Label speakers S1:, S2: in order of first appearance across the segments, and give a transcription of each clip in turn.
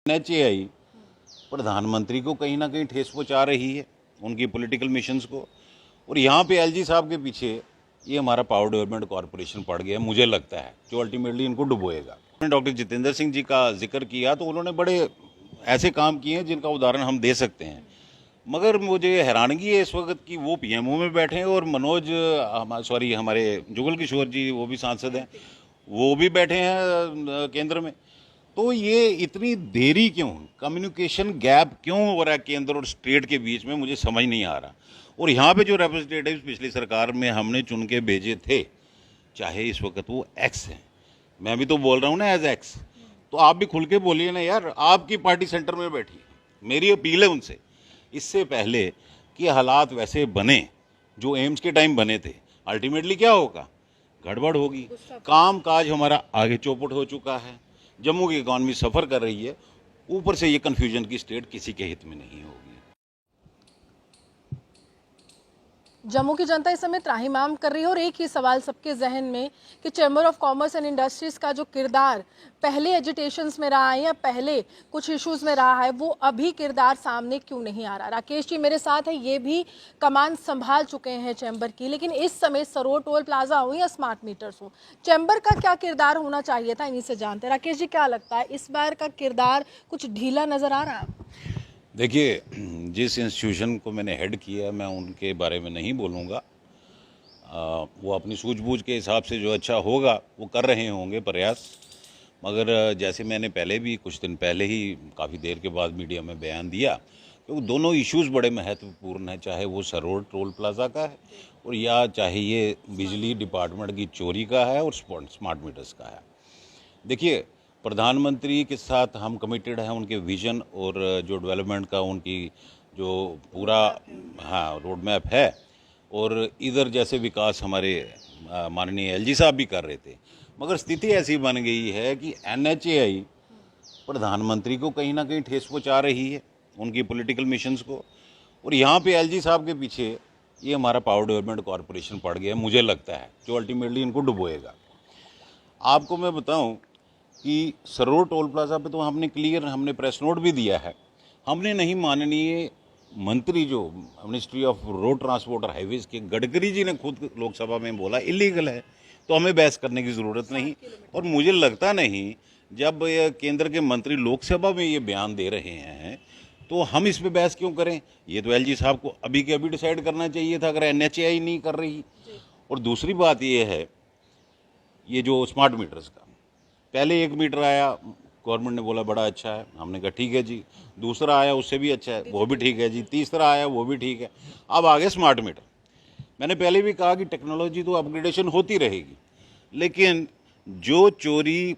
S1: NHAI प्रधानमंत्री को कहीं ना कहीं ठेस पहुंचा रही है, उनकी पॉलिटिकल मिशंस को। और यहाँ पे एलजी साहब के पीछे ये हमारा पावर डेवलपमेंट कॉरपोरेशन पड़ गया, मुझे लगता है, जो अल्टीमेटली इनको डुबोएगा। डॉक्टर जितेंद्र सिंह जी का जिक्र किया तो उन्होंने बड़े ऐसे काम किए हैं जिनका उदाहरण हम दे सकते हैं, मगर मुझे हैरानगी है इस वक्त कि वो पीएमओ में बैठे हैं और मनोज हमारे जुगल किशोर जी, वो भी सांसद हैं, वो भी बैठे हैं केंद्र में। तो ये इतनी देरी क्यों, कम्युनिकेशन गैप क्यों हो रहा है केंद्र और स्टेट के बीच में, मुझे समझ नहीं आ रहा। और यहाँ पे जो रिप्रेजेंटेटिव्स पिछली सरकार में हमने चुन के भेजे थे, चाहे इस वक्त वो एक्स हैं, मैं भी तो बोल रहा हूँ ना एज एक्स, तो आप भी खुल के बोलिए ना यार, आपकी पार्टी सेंटर में बैठी है। मेरी अपील है उनसे, इससे पहले कि हालात वैसे बने जो एम्स के टाइम बने थे, अल्टीमेटली क्या होगा, गड़बड़ होगी। काम काज हमारा आगे चौपट हो चुका है, जम्मू की इकॉनमी सफ़र कर रही है, ऊपर से ये कन्फ्यूजन की स्टेट किसी के हित में नहीं होगी।
S2: जम्मू की जनता इस समय त्राहिमाम कर रही है और एक ही सवाल सबके जहन में कि chamber of commerce and industries का जो किरदार पहले एजिटेशंस में रहा है या पहले कुछ इश्यूज में रहा है, वो अभी किरदार सामने क्यों नहीं आ रहा। राकेश जी मेरे साथ है, ये भी कमान संभाल चुके हैं चैम्बर की, लेकिन इस समय सरोवर टोल प्लाजा हो या स्मार्ट मीटर्स हो, चैम्बर का क्या किरदार होना चाहिए था, इन्हीं से जानते हैं। राकेश जी क्या लगता है, इस बार का किरदार कुछ ढीला नजर आ रहा है?
S1: देखिए, जिस इंस्टीट्यूशन को मैंने हेड किया, मैं उनके बारे में नहीं बोलूँगा, वो अपनी सूझबूझ के हिसाब से जो अच्छा होगा वो कर रहे होंगे प्रयास। मगर जैसे मैंने पहले भी कुछ दिन पहले ही काफ़ी देर के बाद मीडिया में बयान दिया कि वो दोनों इश्यूज़ बड़े महत्वपूर्ण हैं, चाहे वो सरोवर टोल प्लाजा का है और या चाहे ये बिजली डिपार्टमेंट की चोरी का है और स्मार्ट मीटर्स का है। देखिए, प्रधानमंत्री के साथ हम कमिटेड हैं, उनके विजन और जो डेवलपमेंट का उनकी जो पूरा रोड मैप है, और इधर जैसे विकास हमारे माननीय एलजी साहब भी कर रहे थे, मगर स्थिति ऐसी बन गई है कि एनएचएआई प्रधानमंत्री को कहीं ना कहीं ठेस पहुंचा रही है, उनकी पॉलिटिकल मिशंस को। और यहाँ पे एलजी साहब के पीछे ये हमारा पावर डेवलपमेंट कॉरपोरेशन पड़ गया, मुझे लगता है, जो अल्टीमेटली इनको डुबोएगा। आपको मैं बताऊं कि सरोवर टोल प्लाजा पे तो हमने प्रेस नोट भी दिया है, हमने नहीं, माननीय मंत्री जो मिनिस्ट्री ऑफ रोड ट्रांसपोर्ट और हाईवेज के गडकरी जी ने खुद लोकसभा में बोला इलीगल है, तो हमें बहस करने की ज़रूरत नहीं। और मुझे लगता नहीं, जब केंद्र के मंत्री लोकसभा में ये बयान दे रहे हैं तो हम इस पे बहस क्यों करें। ये तो एलजी साहब को अभी के अभी डिसाइड करना चाहिए था, अगर एनएचएआई नहीं कर रही। और दूसरी बात ये है, ये जो स्मार्ट मीटर्स का, पहले 1 मीटर आया, गवर्नमेंट ने बोला बड़ा अच्छा है, हमने कहा ठीक है जी। दूसरा आया, उससे भी अच्छा है, वो भी ठीक है जी। तीसरा आया, वो भी ठीक है। अब आ गए स्मार्ट मीटर। मैंने पहले भी कहा कि टेक्नोलॉजी तो अपग्रेडेशन होती रहेगी, लेकिन जो चोरी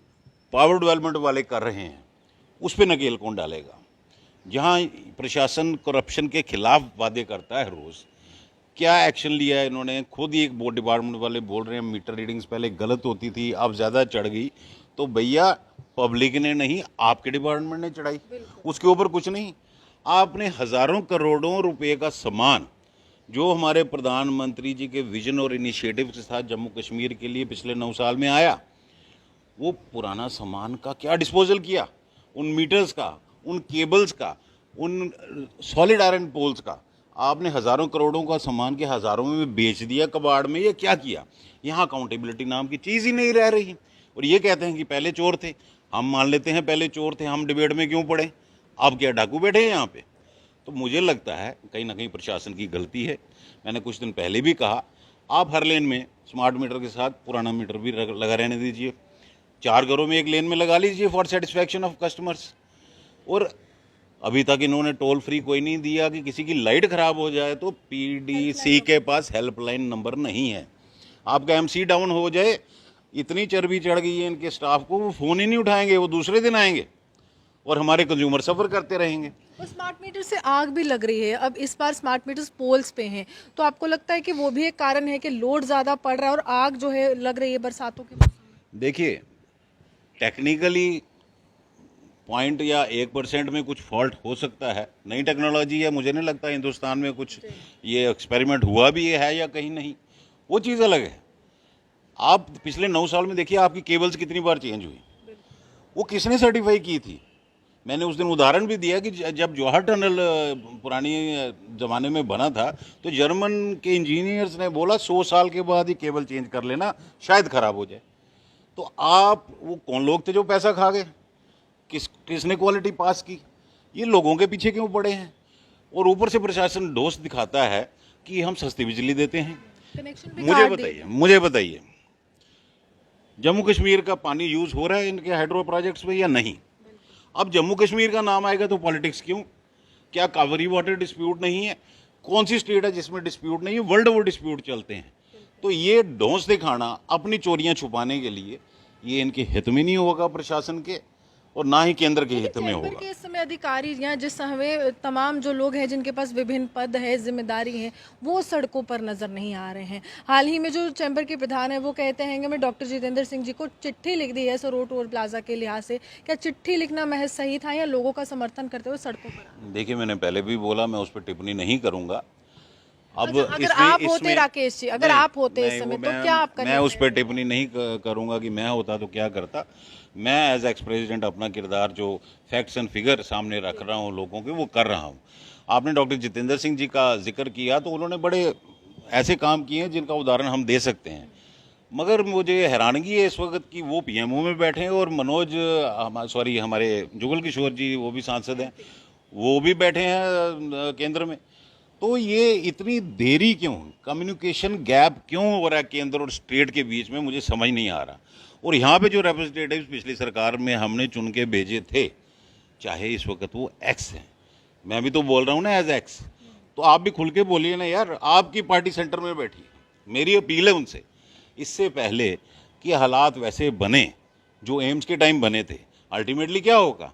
S1: पावर डेवलपमेंट वाले कर रहे हैं उस पर नकेल कौन डालेगा। जहाँ प्रशासन करप्शन के खिलाफ वादे करता है रोज़, क्या एक्शन लिया है इन्होंने। खुद ही एक बोर्ड डिपार्टमेंट वाले बोल रहे हैं मीटर रीडिंग्स पहले गलत होती थी, अब ज़्यादा चढ़ गई। तो भैया, पब्लिक ने नहीं, आपके डिपार्टमेंट ने चढ़ाई, उसके ऊपर कुछ नहीं। आपने हज़ारों करोड़ों रुपए का सामान जो हमारे प्रधानमंत्री जी के विजन और इनिशिएटिव के साथ जम्मू कश्मीर के लिए पिछले 9 साल में आया, वो पुराना सामान का क्या डिस्पोजल किया, उन मीटर्स का, उन केबल्स का, उन सॉलिड आयरन पोल्स का। आपने हज़ारों करोड़ों का सामान के हज़ारों में बेच दिया कबाड़ में, ये क्या किया। यहाँ अकाउंटेबिलिटी नाम की चीज़ ही नहीं रह रही। और ये कहते हैं कि पहले चोर थे, हम मान लेते हैं पहले चोर थे, हम डिबेट में क्यों पड़े, अब क्या डाकू बैठे हैं यहाँ पे। तो मुझे लगता है कहीं ना कहीं प्रशासन की गलती है। मैंने कुछ दिन पहले भी कहा, आप हर लेन में स्मार्ट मीटर के साथ पुराना मीटर भी लगा रहने दीजिए, 4 घरों में एक लेन में लगा लीजिए फॉर सेटिस्फैक्शन ऑफ कस्टमर्स। और अभी तक इन्होंने टोल फ्री कोई नहीं दिया कि किसी की लाइट ख़राब हो जाए तो पीडीसी के पास हेल्पलाइन नंबर नहीं है। आपका एमसी डाउन हो जाए, इतनी चर्बी चढ़ गई है इनके स्टाफ को, वो फ़ोन ही नहीं उठाएंगे, वो दूसरे दिन आएंगे और हमारे कंज्यूमर सफ़र करते रहेंगे।
S2: और स्मार्ट मीटर से आग भी लग रही है, अब इस बार स्मार्ट मीटर्स पोल्स पे हैं, तो आपको लगता है कि वो भी एक कारण है कि लोड ज़्यादा पड़ रहा है और आग जो है लग रही है बरसातों के मौसम में?
S1: देखिए, टेक्निकली 0 या 1% में कुछ फॉल्ट हो सकता है, नई टेक्नोलॉजी है, मुझे नहीं लगता हिंदुस्तान में कुछ ये एक्सपेरिमेंट हुआ भी है या कहीं नहीं, वो चीज़ अलग है। आप पिछले 9 साल में देखिए आपकी केबल्स कितनी बार चेंज हुई, वो किसने सर्टिफाई की थी। मैंने उस दिन उदाहरण भी दिया कि जब जवाहर टनल पुरानी ज़माने में बना था तो जर्मन के इंजीनियर्स ने बोला 100 साल के बाद ही केबल चेंज कर लेना, शायद ख़राब हो जाए। तो आप वो कौन लोग थे जो पैसा खा गए? किसने क्वालिटी पास की? ये लोगों के पीछे क्यों पड़े हैं? और ऊपर से प्रशासन ढोस दिखाता है कि हम सस्ती बिजली देते हैं।
S2: कनेक्शन भी
S1: मुझे
S2: काट दिए।
S1: मुझे बताइए, जम्मू कश्मीर का पानी यूज़ हो रहा है इनके हाइड्रो प्रोजेक्ट्स में या नहीं? अब जम्मू कश्मीर का नाम आएगा तो पॉलिटिक्स क्यों? क्या कावेरी वाटर डिस्प्यूट नहीं है? कौन सी स्टेट है जिसमें डिस्प्यूट नहीं है? वर्ल्ड ओवर डिस्प्यूट चलते हैं। तो ये ढोंस दिखाना अपनी चोरियां छुपाने के लिए, ये इनके हित में नहीं होगा प्रशासन के, और ना ही केंद्र के हित में
S2: चैम्बर
S1: होगा।
S2: के इस समय अधिकारी या जिस समय तमाम जो लोग हैं जिनके पास विभिन्न पद है, जिम्मेदारी है, वो सड़कों पर नजर नहीं आ रहे हैं। हाल ही में जो चैम्बर के प्रधान है वो कहते हैं कि मैं डॉक्टर जितेंद्र सिंह जी को चिट्ठी लिख दी है सरोवर टोल प्लाजा के लिहाज से। क्या चिट्ठी लिखना महज सही था या लोगों का समर्थन करते हुए सड़कों पर आना?
S1: देखिए, मैंने पहले भी बोला, मैं उस पर टिप्पणी नहीं करूंगा। अब
S2: अच्छा, अगर
S1: इसमें
S2: आप होते
S1: इसमें
S2: राकेश जी, अगर
S1: नहीं,
S2: आप होते इस
S1: नहीं,
S2: समय
S1: वो
S2: तो क्या आप
S1: मैं उस पर टिप्पणी नहीं करूंगा कि मैं होता तो क्या करता। मैं एज एक्स प्रेसिडेंट अपना किरदार, जो फैक्ट्स एंड फिगर सामने रख रहा हूं लोगों के, वो कर रहा हूं। आपने डॉक्टर जितेंद्र सिंह जी का जिक्र किया, तो उन्होंने बड़े ऐसे काम किए हैं जिनका उदाहरण हम दे सकते हैं। मगर मुझे हैरानगी है इस वक्त कि वो पीएमओ में बैठे हैं और मनोज, सॉरी, हमारे जुगल किशोर जी, वो भी सांसद हैं, वो भी बैठे हैं केंद्र में। तो ये इतनी देरी क्यों? कम्युनिकेशन गैप क्यों हो रहा है केंद्र और स्टेट के बीच में? मुझे समझ नहीं आ रहा। और यहाँ पे जो रिप्रेजेंटेटिव्स पिछली सरकार में हमने चुन के भेजे थे, चाहे इस वक्त वो एक्स हैं, मैं भी तो बोल रहा हूँ ना एज एक्स, तो आप भी खुल के बोलिए ना यार, आपकी पार्टी सेंटर में बैठी है। मेरी अपील है उनसे, इससे पहले कि हालात वैसे बने जो एम्स के टाइम बने थे, अल्टीमेटली क्या होगा?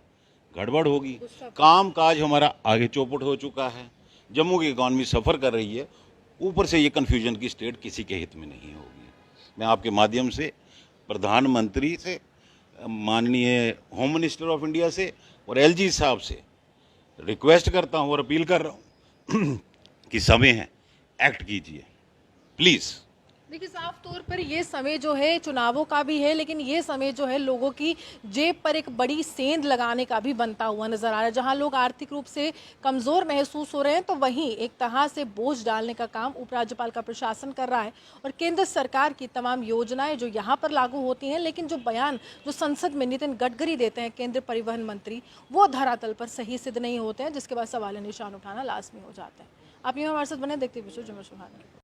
S1: गड़बड़ होगी। काम काज हमारा आगे चौपट हो चुका है, जम्मू की इकॉनमी सफ़र कर रही है, ऊपर से ये कन्फ्यूजन की स्टेट किसी के हित में नहीं होगी। मैं आपके माध्यम से प्रधानमंत्री से, माननीय होम मिनिस्टर ऑफ इंडिया से और एलजी साहब से रिक्वेस्ट करता हूँ और अपील कर रहा हूँ कि समय है, एक्ट कीजिए प्लीज़।
S2: देखिए, साफ तौर पर ये समय जो है चुनावों का भी है, लेकिन ये समय जो है लोगों की जेब पर एक बड़ी सेंध लगाने का भी बनता हुआ नजर आ रहा है। जहां लोग आर्थिक रूप से कमजोर महसूस हो रहे हैं, तो वहीं एक तरह से बोझ डालने का काम उपराज्यपाल का प्रशासन कर रहा है। और केंद्र सरकार की तमाम योजनाएं जो यहाँ पर लागू होती हैं, लेकिन जो बयान जो संसद में नितिन गडकरी देते हैं, केंद्रीय परिवहन मंत्री, वो धरातल पर सही सिद्ध नहीं होते हैं, जिसके बाद सवाल निशान उठाना लाजमी हो जाता है। आप यूँ हमारे साथ बने, देखते विश्व जुम्मन सुहानी।